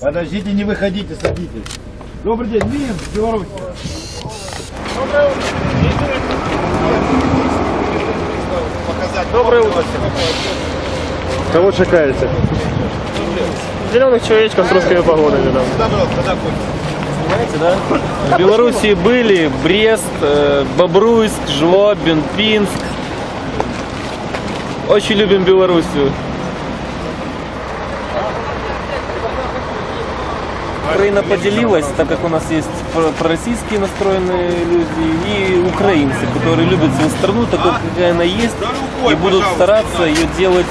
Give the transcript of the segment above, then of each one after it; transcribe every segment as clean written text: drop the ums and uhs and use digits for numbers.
Подождите, не выходите, садитесь. Добрый день, Минск, Беларусь. Доброе утро. Кого чекаете? Зеленых человечков с русскими погонами там. Понимаете, да? В Белоруссии были Брест, Бобруйск, Жлобин, Пинск. Очень любим Белоруссию. Украина поделилась, так как у нас есть пророссийские настроенные люди и украинцы, которые любят свою страну такой, какая она есть, и будут стараться ее делать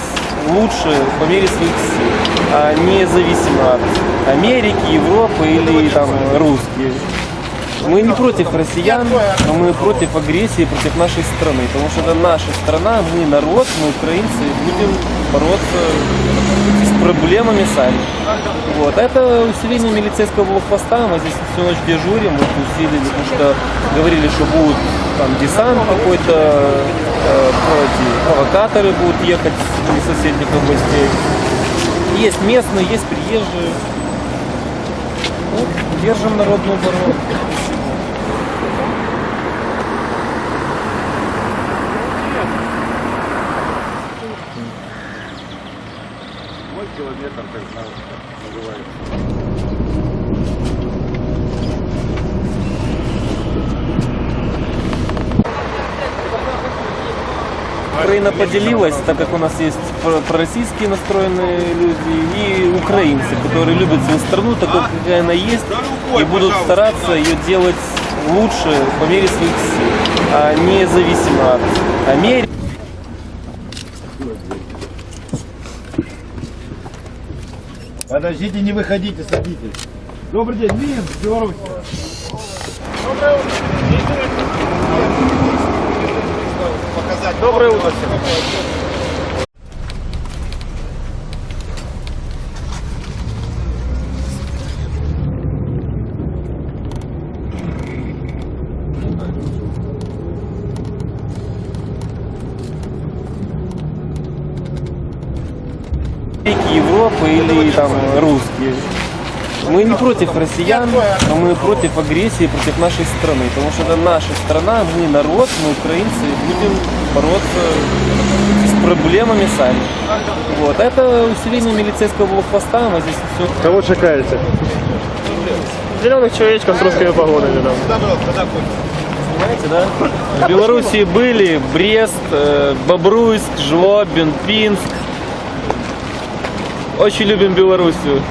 лучше по мере своих сил, а не зависимо от Америки, Европы или там русские. Мы не против россиян, но мы против агрессии против нашей страны, потому что это наша страна, мы народ, мы украинцы, будем бороться с проблемами сами. Вот. Это усиление милицейского блокпоста, мы здесь всю ночь дежурим, мы усилили, потому что говорили, что будут там десант какой-то, провокаторы будут ехать из соседних областей. Есть местные, есть приезжие. Вот, держим народную оборону. Мой километр, как называется. Украина поделилась, так как у нас есть пророссийские настроенные люди и украинцы, которые любят свою страну такой, какая она есть, и будут стараться ее делать лучше по мере своих сил, а не зависимо от Америки. Подождите, не выходите, садитесь. Добрый день, Минск, Беларусь. Доброе утро. Европы или там русские. Мы не против россиян, но мы против агрессии против нашей страны, потому что это наша страна, мы народ, мы украинцы, будем бороться с проблемами сами. Вот. Это усиление милицейского блокпоста, мы здесь все. Кого чекаете? Зеленых человечков с русскими погонами там. Понимаете, да? В Белоруссии были Брест, Бобруйск, Жлобин, Пинск. Очень любим Белоруссию.